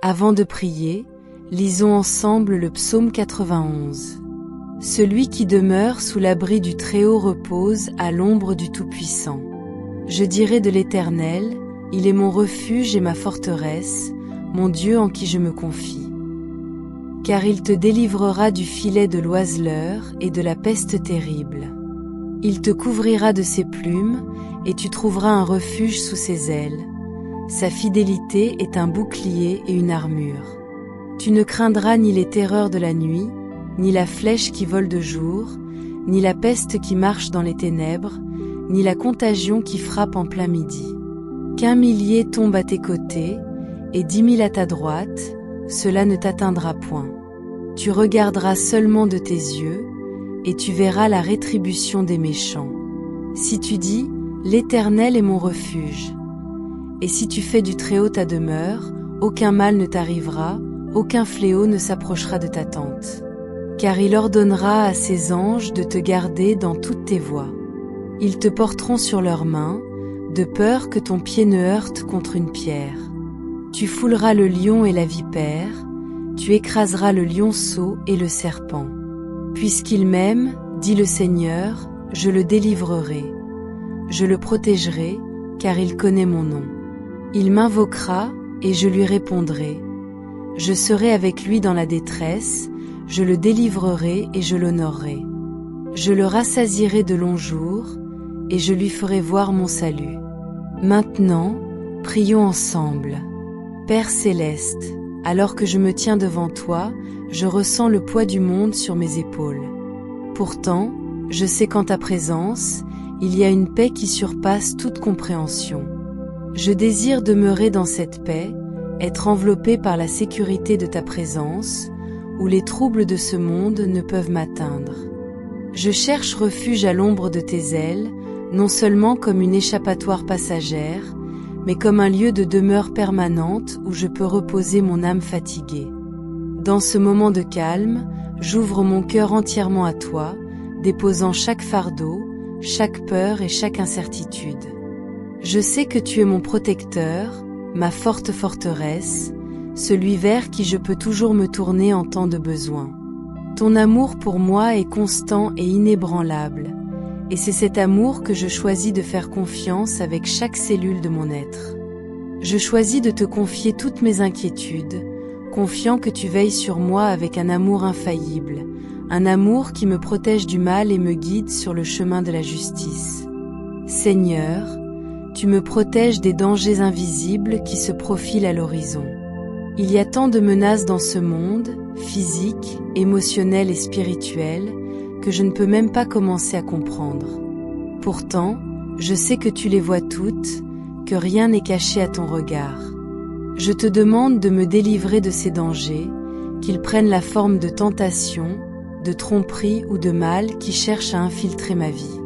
Avant de prier, lisons ensemble le psaume 91. Celui qui demeure sous l'abri du Très-Haut repose à l'ombre du Tout-Puissant. Je dirai de l'Éternel, il est mon refuge et ma forteresse, mon Dieu en qui je me confie. Car il te délivrera du filet de l'oiseleur et de la peste terrible. Il te couvrira de ses plumes, et tu trouveras un refuge sous ses ailes. Sa fidélité est un bouclier et une armure. Tu ne craindras ni les terreurs de la nuit, ni la flèche qui vole de jour, ni la peste qui marche dans les ténèbres, ni la contagion qui frappe en plein midi. Qu'un millier tombe à tes côtés, et 10 000 à ta droite, cela ne t'atteindra point. Tu regarderas seulement de tes yeux, et tu verras la rétribution des méchants. Si tu dis, l'Éternel est mon refuge, et si tu fais du Très-Haut ta demeure, aucun mal ne t'arrivera, aucun fléau ne s'approchera de ta tente. Car il ordonnera à ses anges de te garder dans toutes tes voies. Ils te porteront sur leurs mains, de peur que ton pied ne heurte contre une pierre. Tu fouleras le lion et la vipère, tu écraseras le lionceau et le serpent. Puisqu'il m'aime, dit le Seigneur, je le délivrerai. Je le protégerai, car il connaît mon nom. Il m'invoquera, et je lui répondrai. Je serai avec lui dans la détresse, je le délivrerai et je l'honorerai. Je le rassasierai de longs jours, et je lui ferai voir mon salut. Maintenant, prions ensemble. Père céleste, alors que je me tiens devant toi, je ressens le poids du monde sur mes épaules. Pourtant, je sais qu'en ta présence, il y a une paix qui surpasse toute compréhension. Je désire demeurer dans cette paix, être enveloppé par la sécurité de ta présence, où les troubles de ce monde ne peuvent m'atteindre. Je cherche refuge à l'ombre de tes ailes, non seulement comme une échappatoire passagère, mais comme un lieu de demeure permanente où je peux reposer mon âme fatiguée. Dans ce moment de calme, j'ouvre mon cœur entièrement à toi, déposant chaque fardeau, chaque peur et chaque incertitude. Je sais que tu es mon protecteur, ma forte forteresse, celui vers qui je peux toujours me tourner en temps de besoin. Ton amour pour moi est constant et inébranlable, et c'est cet amour que je choisis de faire confiance avec chaque cellule de mon être. Je choisis de te confier toutes mes inquiétudes, confiant que tu veilles sur moi avec un amour infaillible, un amour qui me protège du mal et me guide sur le chemin de la justice. Seigneur, tu me protèges des dangers invisibles qui se profilent à l'horizon. Il y a tant de menaces dans ce monde, physique, émotionnel et spirituel, que je ne peux même pas commencer à comprendre. Pourtant, je sais que tu les vois toutes, que rien n'est caché à ton regard. Je te demande de me délivrer de ces dangers, qu'ils prennent la forme de tentations, de tromperies ou de mal qui cherchent à infiltrer ma vie.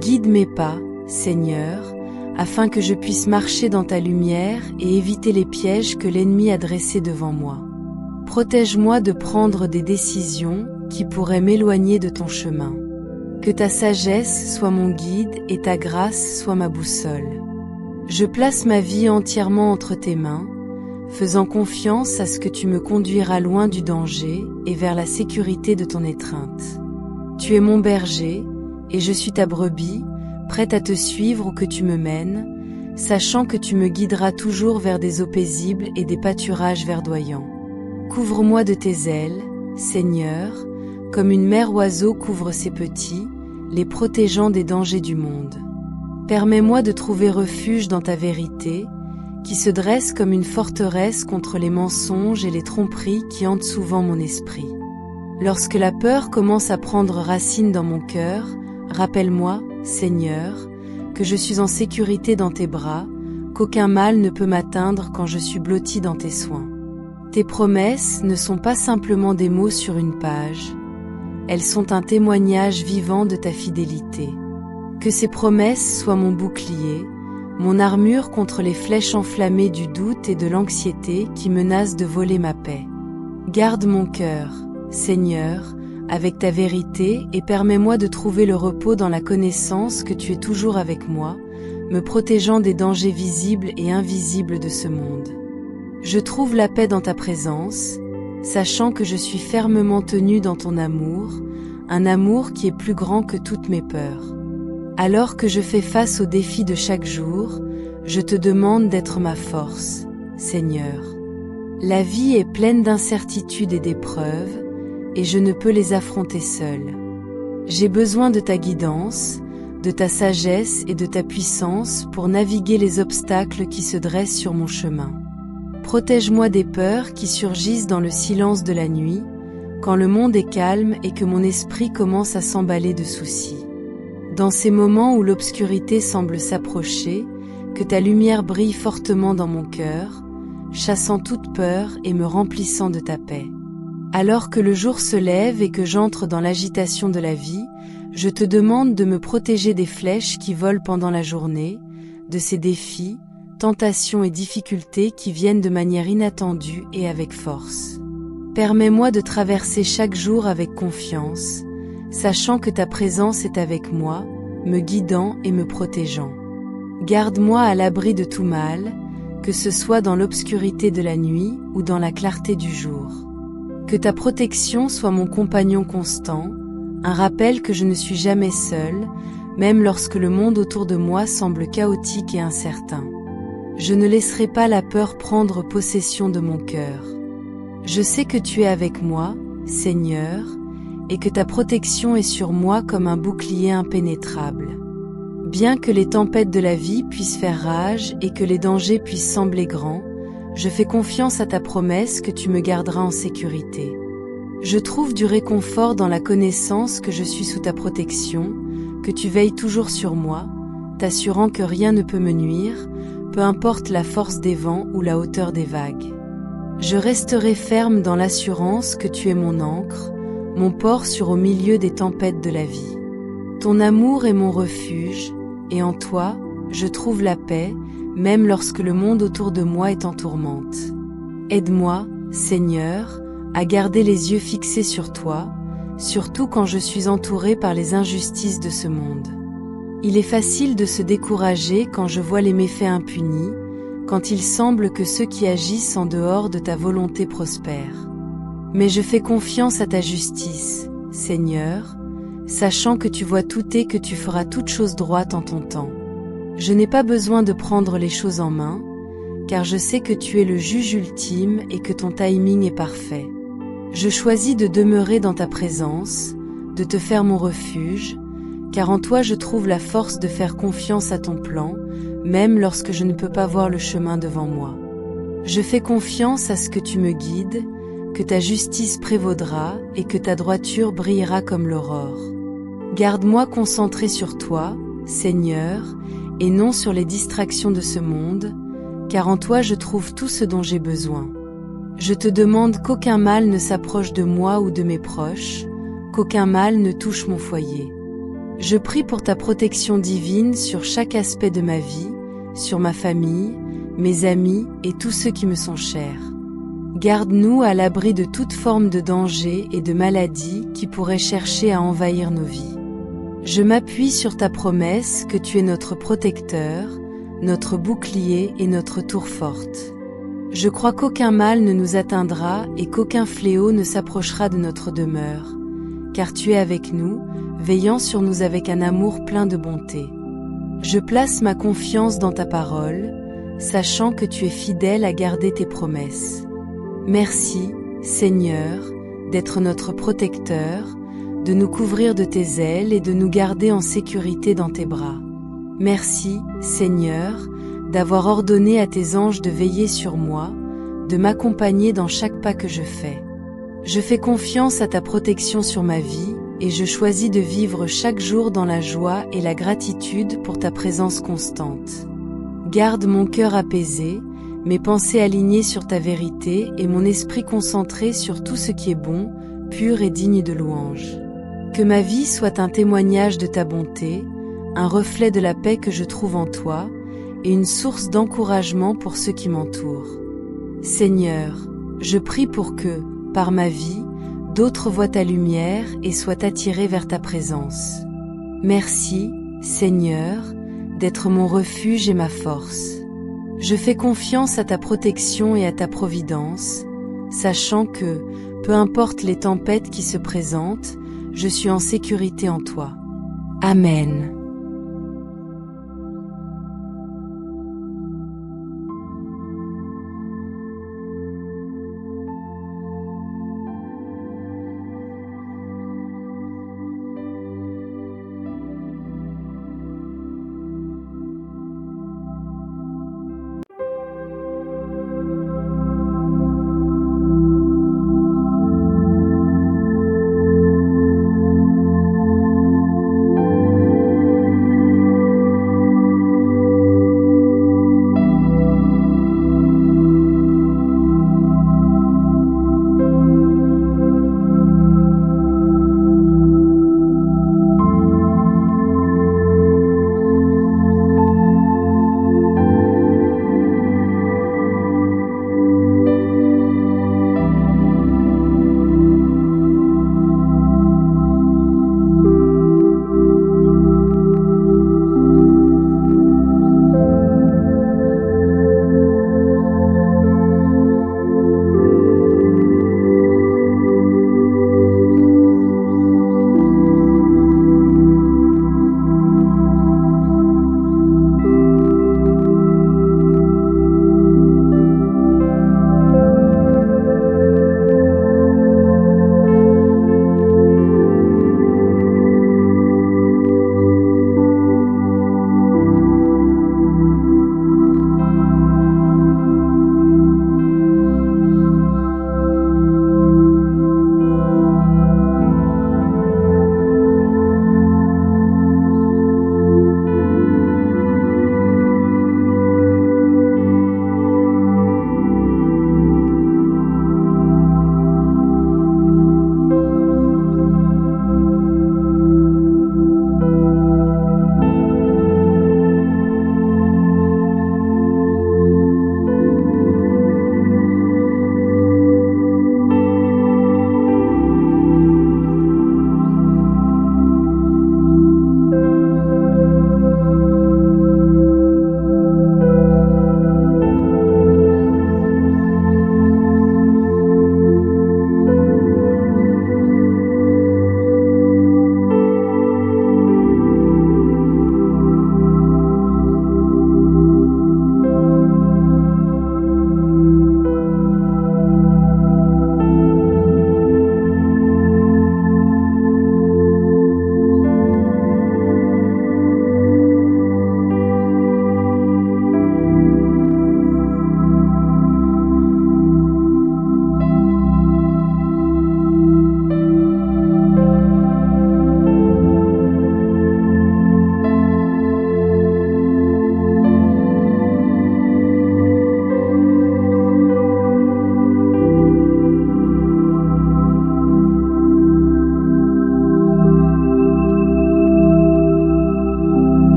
Guide mes pas, Seigneur, afin que je puisse marcher dans ta lumière et éviter les pièges que l'ennemi a dressés devant moi. Protège-moi de prendre des décisions qui pourraient m'éloigner de ton chemin. Que ta sagesse soit mon guide et ta grâce soit ma boussole. Je place ma vie entièrement entre tes mains, faisant confiance à ce que tu me conduiras loin du danger et vers la sécurité de ton étreinte. Tu es mon berger, et je suis ta brebis, prête à te suivre où que tu me mènes, sachant que tu me guideras toujours vers des eaux paisibles et des pâturages verdoyants. Couvre-moi de tes ailes, Seigneur, comme une mère oiseau couvre ses petits, les protégeant des dangers du monde. Permets-moi de trouver refuge dans ta vérité, qui se dresse comme une forteresse contre les mensonges et les tromperies qui hantent souvent mon esprit. Lorsque la peur commence à prendre racine dans mon cœur, rappelle-moi, Seigneur, que je suis en sécurité dans tes bras, qu'aucun mal ne peut m'atteindre quand je suis blotti dans tes soins. Tes promesses ne sont pas simplement des mots sur une page, elles sont un témoignage vivant de ta fidélité. Que ces promesses soient mon bouclier, mon armure contre les flèches enflammées du doute et de l'anxiété qui menacent de voler ma paix. Garde mon cœur, Seigneur, avec ta vérité et permets-moi de trouver le repos dans la connaissance que tu es toujours avec moi, me protégeant des dangers visibles et invisibles de ce monde. Je trouve la paix dans ta présence, sachant que je suis fermement tenu dans ton amour, un amour qui est plus grand que toutes mes peurs. Alors que je fais face aux défis de chaque jour, je te demande d'être ma force, Seigneur. La vie est pleine d'incertitudes et d'épreuves, et je ne peux les affronter seule. J'ai besoin de ta guidance, de ta sagesse et de ta puissance pour naviguer les obstacles qui se dressent sur mon chemin. Protège-moi des peurs qui surgissent dans le silence de la nuit, quand le monde est calme et que mon esprit commence à s'emballer de soucis. Dans ces moments où l'obscurité semble s'approcher, que ta lumière brille fortement dans mon cœur, chassant toute peur et me remplissant de ta paix. Alors que le jour se lève et que j'entre dans l'agitation de la vie, je te demande de me protéger des flèches qui volent pendant la journée, de ces défis, tentations et difficultés qui viennent de manière inattendue et avec force. Permets-moi de traverser chaque jour avec confiance, sachant que ta présence est avec moi, me guidant et me protégeant. Garde-moi à l'abri de tout mal, que ce soit dans l'obscurité de la nuit ou dans la clarté du jour. Que ta protection soit mon compagnon constant, un rappel que je ne suis jamais seule, même lorsque le monde autour de moi semble chaotique et incertain. Je ne laisserai pas la peur prendre possession de mon cœur. Je sais que tu es avec moi, Seigneur, et que ta protection est sur moi comme un bouclier impénétrable. Bien que les tempêtes de la vie puissent faire rage et que les dangers puissent sembler grands, je fais confiance à ta promesse que tu me garderas en sécurité. Je trouve du réconfort dans la connaissance que je suis sous ta protection, que tu veilles toujours sur moi, t'assurant que rien ne peut me nuire, peu importe la force des vents ou la hauteur des vagues. Je resterai ferme dans l'assurance que tu es mon ancre, mon port sûr au milieu des tempêtes de la vie. Ton amour est mon refuge, et en toi, je trouve la paix, même lorsque le monde autour de moi est en tourmente. Aide-moi, Seigneur, à garder les yeux fixés sur toi, surtout quand je suis entourée par les injustices de ce monde. Il est facile de se décourager quand je vois les méfaits impunis, quand il semble que ceux qui agissent en dehors de ta volonté prospèrent. Mais je fais confiance à ta justice, Seigneur, sachant que tu vois tout et que tu feras toute chose droite en ton temps. Je n'ai pas besoin de prendre les choses en main, car je sais que tu es le juge ultime et que ton timing est parfait. Je choisis de demeurer dans ta présence, de te faire mon refuge, car en toi je trouve la force de faire confiance à ton plan, même lorsque je ne peux pas voir le chemin devant moi. Je fais confiance à ce que tu me guides, que ta justice prévaudra et que ta droiture brillera comme l'aurore. Garde-moi concentré sur toi, Seigneur, et non sur les distractions de ce monde, car en toi je trouve tout ce dont j'ai besoin. Je te demande qu'aucun mal ne s'approche de moi ou de mes proches, qu'aucun mal ne touche mon foyer. Je prie pour ta protection divine sur chaque aspect de ma vie, sur ma famille, mes amis et tous ceux qui me sont chers. Garde-nous à l'abri de toute forme de danger et de maladie qui pourraient chercher à envahir nos vies. Je m'appuie sur ta promesse que tu es notre protecteur, notre bouclier et notre tour forte. Je crois qu'aucun mal ne nous atteindra et qu'aucun fléau ne s'approchera de notre demeure, car tu es avec nous, veillant sur nous avec un amour plein de bonté. Je place ma confiance dans ta parole, sachant que tu es fidèle à garder tes promesses. Merci, Seigneur, d'être notre protecteur, de nous couvrir de tes ailes et de nous garder en sécurité dans tes bras. Merci, Seigneur, d'avoir ordonné à tes anges de veiller sur moi, de m'accompagner dans chaque pas que je fais. Je fais confiance à ta protection sur ma vie, et je choisis de vivre chaque jour dans la joie et la gratitude pour ta présence constante. Garde mon cœur apaisé, mes pensées alignées sur ta vérité et mon esprit concentré sur tout ce qui est bon, pur et digne de louange. Que ma vie soit un témoignage de ta bonté, un reflet de la paix que je trouve en toi, et une source d'encouragement pour ceux qui m'entourent. Seigneur, je prie pour que, par ma vie, d'autres voient ta lumière et soient attirés vers ta présence. Merci, Seigneur, d'être mon refuge et ma force. Je fais confiance à ta protection et à ta providence, sachant que, peu importe les tempêtes qui se présentent, je suis en sécurité en toi. Amen.